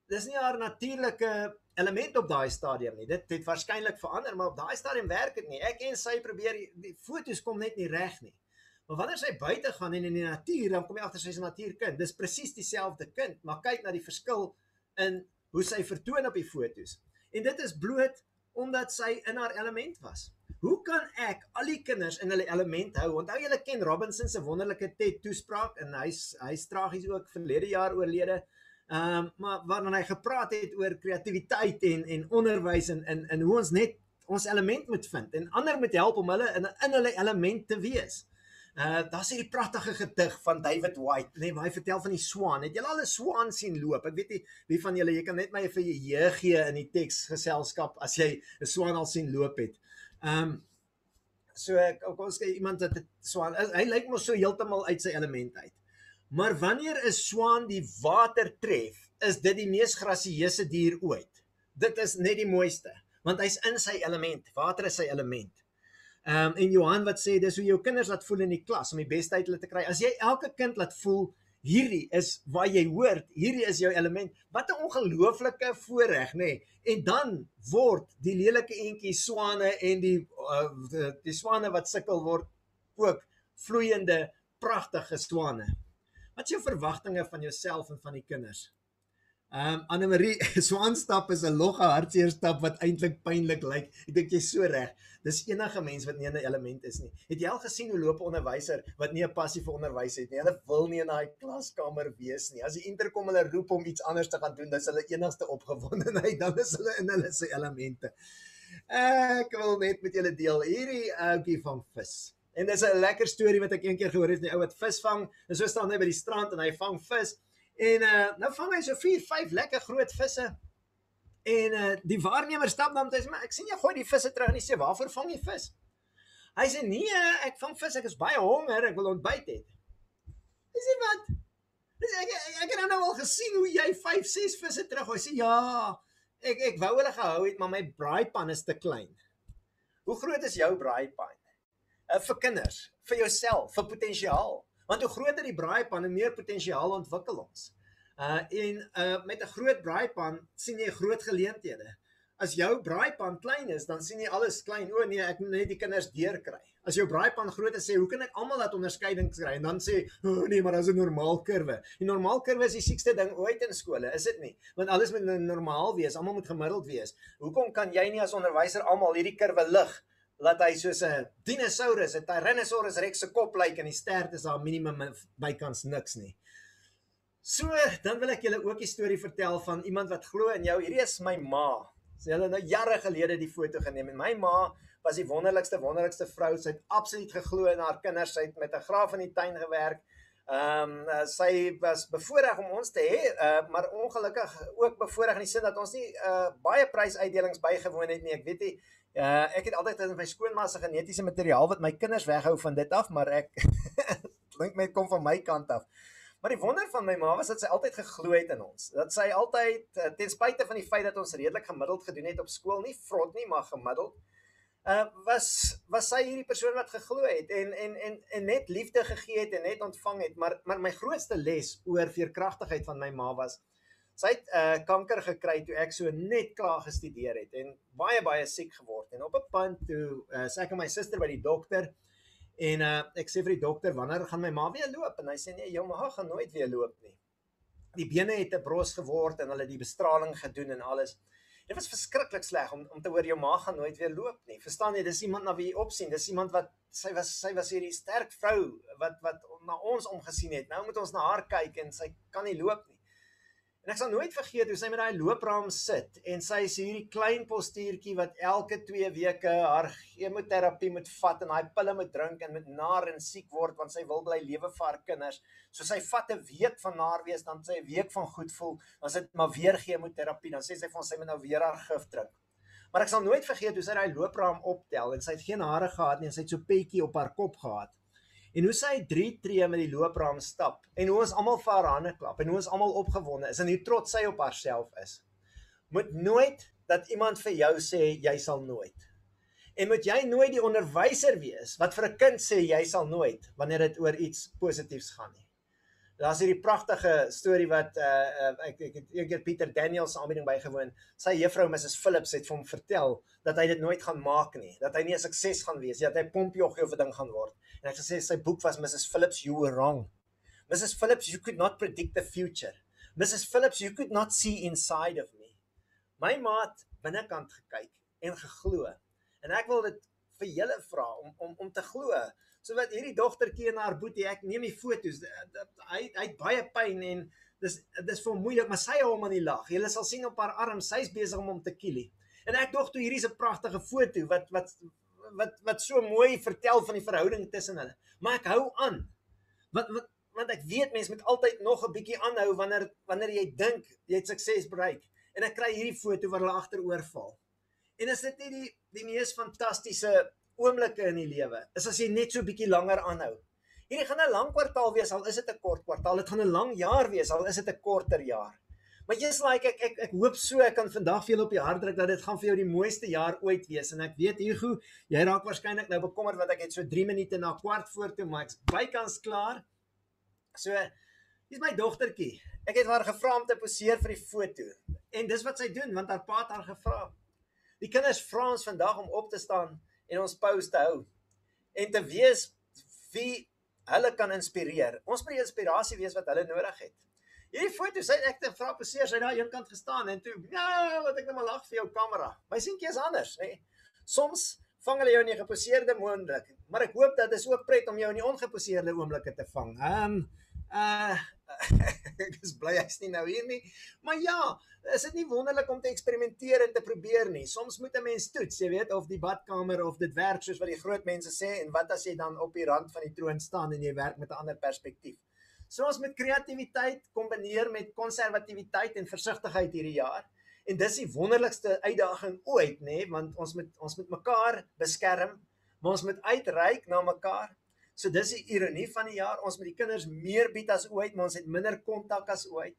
Dis nie haar natuurlike element op daai stadium nie. Dit het waarskynlik verander, maar op daai stadium werk dit nie. Ek en sy probeer die foto's kom net nie reg nie. Maar wanneer sy buite gaan en in die natuur, dan kom jy agter sy's 'n natuurkind. Dis presies dieselfde kind, maar kyk na die verskil in hoe sy vertoon op die foto's. En dit is bloot omdat sy in haar element was. Hoe kan ek al die kinders in hulle element hou? Onthou julle ken Robinson se wonderlike TED-toespraak en hy's tragies ook verlede jaar oorlede. Maar waarin hy gepraat het oor kreatiwiteit en onderwys en hoe ons net ons element moet vind en ander moet help om hulle in hulle element te wees. Daar's hierdie pragtige gedig van David White, nee, waar hy vertel van die swaan. Het julle al 'n swaan sien loop? Ek weet nie wie van julle, jy kan net my vir jou gee in die teksgeselskap as jy 'n swaan al sien loop het. So kom ons kyk iemand wat 'n swaan, hy lyk mos so heeltemal uit sy element uit. Maar wanneer 'n swaan die water tref, is dit die mees grasieuse dier ooit. Dit is net die mooiste, want hy's in sy element. Water is sy element. En Johan wat sê, dis hoe jou kinders laat voel in die klas, om die beste uit hulle te kry. As jy elke kind laat voel, hierdie is waar jy hoort, hierdie is jou element, wat 'n ongelooflike voorreg, nê? En dan word die lelike entjie swane en die swane wat sukkel word ook vloeiende, pragtige swane. Wat is jou verwagtinge van jouself en van die kinders? Annemarie, swaanstap is 'n logge hartseerstap wat eintlik pynlik lyk. Ek dink jy's so reg. Dis enige mens wat nie 'n element is nie. Het jy al gesien hoe loop 'n onderwyser wat nie 'n passie vir onderwys het nie? Hulle wil nie in daai klaskamer wees nie. As die interkom hulle roep om iets anders te gaan doen, dis hulle enigste opgewondenheid, dan is hulle in hulle se elemente. Ek wil net met julle deel hierdie ouetjie van vis. En dis 'n lekker storie wat ek eendag gehoor het, 'n ou wat vis vang. En so staan hy by die strand en hy vang vis. En nou vang hy so 4, 5 lekker groot visse. En die waarnemer stap dan met hy sê, maar ek sien jy gooi die visse terug en hy sê, waarvoor vang jy vis? Hy sê, nee, ek vang vis, ek is baie honger, ek wil ontbyt het. Hy sê, wat? Ek het nou al gesien hoe jy 5, 6 visse teruggooi. Hy sê, ja, ek wou hulle gehou het, maar my braaipan is te klein. Hoe groot is jou braaipan? Vir kinders, vir jouself, vir potensiaal. Want hoe groter die braaipan, hoe meer potensiaal ontwikkel ons. Met 'n groot braaipan sien jy groot geleenthede. As jou braaipan klein is, dan sien jy alles klein. O nee, ek moet net die kinders deurkry. As jou braaipan groot is, sê hoe kan ek almal laat onderskeidings kry? En dan sê, oh nee, maar dis 'n normaalkurwe. Die normaalkurwe is die siekste ding ooit in skole, is dit nie? Want alles moet normaal wees, almal moet gemiddeld wees. Hoekom kan jy nie as onderwyser almal hierdie kurwe lig? Laat hy soos 'n dinosaurus, 'n Tyrannosaurus Rex se kop lyk en die stert is daar minimum bykans niks nie. So, dan wil ek julle ook 'n storie vertel van iemand wat glo in jou. Hierdie is my ma. Sy het nou jare gelede die foto geneem en my ma was die wonderlikste vrou. Sy het absoluut geglo in haar kinders. Sy het met 'n graaf in die tuin gewerk. Sy was bevoorreg om ons te hê, maar ongelukkig ook bevoorreg in die sin dat ons nie baie prysuitdelings bygewoon het nie. Ek weet nie, ek het altyd in my skoonma se genetiese materiaal wat my kinders weghou van dit af, maar ek dink my kom van my kant af. Maar die wonder van my ma was dat sy altyd geglo het in ons. Dat sy altyd, ten spyte van die feit dat ons redelik gemiddeld gedoen het op skool, nie vrot nie, maar gemiddeld, was sy hierdie persoon wat geglo het en net liefde gegee het en net ontvang het. Maar my grootste les oor veerkragtigheid van my ma was, sy het kanker gekry toe ek so net klaar gestudeer het en baie siek geword. En op 'n punt toe sê ek en my suster by die dokter, en ek sê vir die dokter, wanneer gaan my ma weer loop? En hy sê, nee, jou ma gaan nooit weer loop nie. Die bene het 'n bros geword en hulle die bestraling gedoen en alles. Dit was verskriklik sleg om te hoor jou ma gaan nooit weer loop nie. Verstaan jy, dis iemand na wie jy opsien. Dis iemand wat, sy was hierdie sterk vrou wat na ons omgesien het. Nou moet ons na haar kyk en sy kan nie loop nie. En ek sal nooit vergeet hoe sy met daai loopraam sit en sy is hierdie klein postuurtjie wat elke 2 weke haar chemoterapie moet vat en daai pille moet drink en moet naar en siek word want sy wil bly lewe vir haar kinders. So sy vat 'n week van naar wees, dan sy 'n week van goed voel, dan sy maar weer chemoterapie, dan sê sy vir ons sy moet nou weer haar gif drink. Maar ek sal nooit vergeet hoe sy daai loopraam optel en sy het geen hare gehad nie en sy het so 'n petjie op haar kop gehad. En hoe sy 3 tree met die loopraam stap, en hoe ons almal vir haar hande klap, en hoe ons almal opgewonde is, en hoe trots sy op haarself is. Moet nooit dat iemand vir jou sê, jy sal nooit. En moet jy nooit die onderwyser wees, wat vir 'n kind sê, jy sal nooit, wanneer dit oor iets positiefs gaan nie. Daar's hierdie pragtige storie wat, ek het een keer Pieter Daniels aanbieding bygewoon, sy juffrou Mrs. Phillips het vir hom vertel, dat hy dit nooit gaan maak nie, dat hy nie 'n sukses gaan wees, dat hy pompjoggie of 'n ding gaan word. En ek gesê, sy boek was Mrs. Phillips, you were wrong. Mrs. Phillips, you could not predict the future. Mrs. Phillips, you could not see inside of me. My ma het binnekant gekyk en geglo. En ek wil dit vir julle vra, om te glo. So wat hierdie dogtertjie en haar boetie, ek neem die foto's, hy het baie pyn en dis vir hom moeilik, maar sy hou hom aan die lag. Julle sal sien op haar arm, sy's besig om hom te kielie. En ek dog toe hierdie is 'n pragtige foto wat so mooi vertel van die verhouding tussen hulle. Maar ek hou aan. Want ek weet mense moet altyd nog 'n bietjie aanhou wanneer jy dink jy het sukses bereik. En ek kry hierdie foto waar hulle agteroor val. En is dit nie die mees fantastiese oomblikke in die lewe? Is as jy net so 'n bietjie langer aanhou. Hierdie gaan 'n lang kwartaal wees, al is dit 'n kort kwartaal. Dit gaan 'n lang jaar wees, al is dit 'n korter jaar. Maar just like, ek hoop so, ek kan vandag vir julle op die hart druk, dat dit gaan vir jou die mooiste jaar ooit wees, en ek weet, Hugo, jy raak waarskynlik nou bekommerd, want ek het so 3 minute na 15:15, maar ek's bykans klaar. So, dis my dogtertjie, ek het haar gevra om te poseer vir die foto, en dis wat sy doen, want haar pa het haar gevra. Die kinders vra ons vandag om op te staan, en ons pose te hou, en te wees wie hulle kan inspireer. Ons moet die inspirasie wees wat hulle nodig het. Hierdie foto, sy ek het vra poseer, sy daar eenkant gestaan en toe, ja, laat ek net maar lag vir jou kamera. My seentjie is anders, né? Soms vang hulle jou in die geposeerde oomblik, maar ek hoop dat is ook pret om jou in die ongeposeerde oomblikke te vang. Ek is bly hy's nie nou hier nie, maar ja, is dit nie wonderlik om te eksperimenteer en te probeer nie. Soms moet 'n mens toets, jy weet, of die badkamer of dit werk soos wat die groot mense sê en wat as jy dan op die rand van die troon staan en jy werk met 'n ander perspektief. So ons moet kreatiwiteit kombineer met konservatiwiteit en versigtigheid hierdie jaar. En dis die wonderlikste uitdaging ooit, nê, want ons moet mekaar beskerm, maar ons moet uitreik na mekaar. So dis die ironie van die jaar. Ons moet die kinders meer bied as ooit, maar ons het minder kontak as ooit.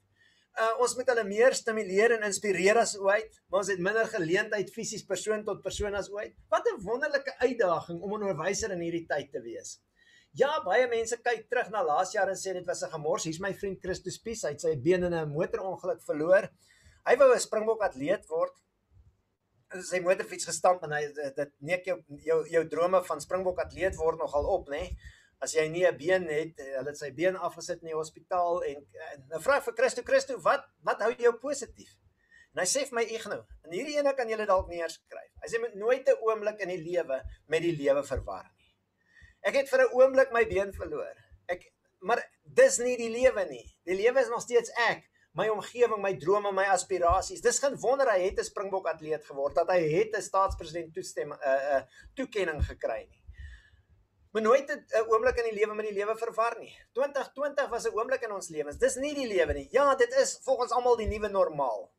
Ons moet hulle meer stimuleer en inspireer as ooit, maar ons het minder geleentheid fisies persoon tot persoon as ooit. Wat 'n wonderlike uitdaging om 'n onderwyser in hierdie tyd te wees. Ja, baie mense kyk terug na laas jaar en sê dit was 'n gemors. Hier's my vriend Christo Spies, hy het sy been in 'n motorongeluk verloor. Hy wou 'n Springbok atleet word. Sy motorfiets gestamp en hy dit neek jou drome van Springbok atleet word nogal op, né? As jy nie 'n been het, hulle het sy been afgesit in die hospitaal en nou vra ek vir Christo, wat hou jou positief? En hy sê vir my, Ignou, en hierdie ene kan julle dalk neerskryf. Hy sê moet nooit 'n oomblik in die lewe met die lewe verwar nie. Ek het vir 'n oomblik my been verloor. Maar dis nie die lewe nie. Die lewe is nog steeds ek, my omgewing, my drome, my aspirasies. Dis geen wonder hy het 'n Springbok atleet geword, dat hy het 'n staatspresident toekenning gekry nie. Maar nooit 'n oomblik in die lewe met die lewe verwar nie. 2020 was 'n oomblik in ons lewens. Dis nie die lewe nie. Ja, dit is volgens almal die nuwe normaal.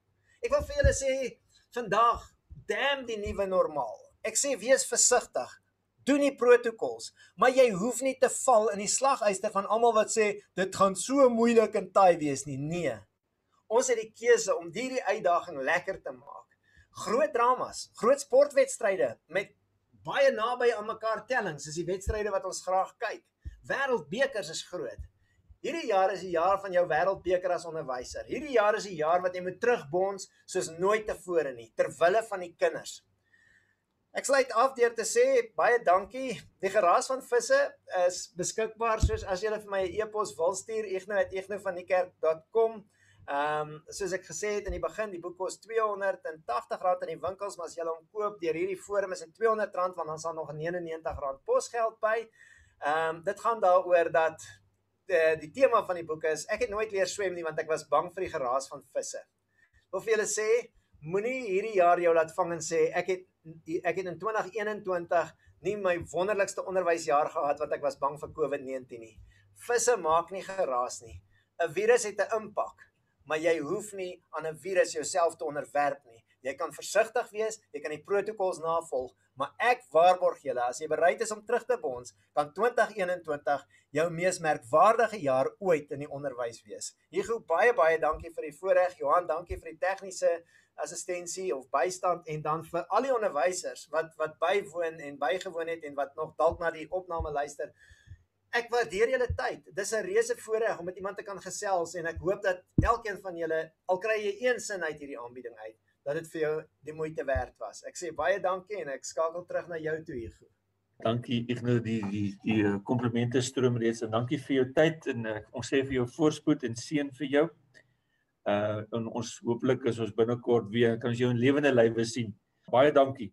Ek wil vir julle sê vandag, damn die nuwe normaal. Ek sê wees versigtig. Doen die protokols, maar jy hoef nie te val in die slaguister van almal wat sê dit gaan so moeilik en taai wees nie. Nee. Ons het die keuse om hierdie uitdaging lekker te maak. Groot dramas, groot sportwedstryde met baie naby aan mekaar tellings, is die wedstryde wat ons graag kyk. Wêreldbekers is groot. Hierdie jaar is die jaar van jou wêreldbeker as onderwyser. Hierdie jaar is die jaar wat jy moet terugbons soos nooit tevore nie, ter wille van die kinders. Ek sluit af deur te sê, baie dankie. Die geraas van visse is beskikbaar, soos as julle vir my 'n e-pos wil stuur, ignou@ignouvandiekerk.com. Soos ek gesê het in die begin, die boek kos R280 in die winkels, maar as julle hom koop deur hierdie forum is dit R200, want dan sal nog R99 posgeld by. Dit gaan daaroor dat die tema van die boek is, ek het nooit leer swem nie, want ek was bang vir die geraas van visse. Wil vir julle sê, moenie hierdie jaar jou laat vang en sê, ek het in 2021 nie my wonderlikste onderwysjaar gehad, want ek was bang vir COVID-19 nie. Visse maak nie geraas nie. 'n Virus het 'n impak, maar jy hoef nie aan 'n virus jouself te onderwerp nie. Jy kan versigtig wees, jy kan die protokols navolg, maar ek waarborg julle, as jy bereid is om terug te bons, kan 2021 jou mees merkwaardige jaar ooit in die onderwys wees. Hugo, baie dankie vir die voorreg. Johan, dankie vir die tegniese assistensie of bystand, en dan vir al die onderwysers wat bywoon en bygewoon het en wat nog dalk na die opname luister. Ek waardeer julle tyd. Dis 'n reuse voorreg om met iemand te kan gesels, en ek hoop dat elkeen van julle, al kry jy een sin uit hierdie aanbieding uit, dat dit vir jou die moeite werd was. Ek sê baie dankie en ek skakel terug na jou toe, Hugo. Dankie Ignou, die komplimente stroom reeds, en dankie vir jou tyd, en ons sê vir jou voorspoed en seën vir jou. En ons hopelik is ons binnekort weer, kan ons jou in lewende lywe sien. Baie dankie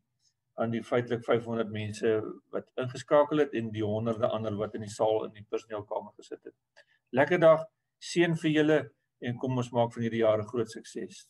aan die feitelik 500 mense wat ingeskakel het en die honderde ander wat in die saal in die personeelkamer gesit het. Lekker dag, seën vir julle, en kom ons maak van hierdie jaar 'n groot sukses.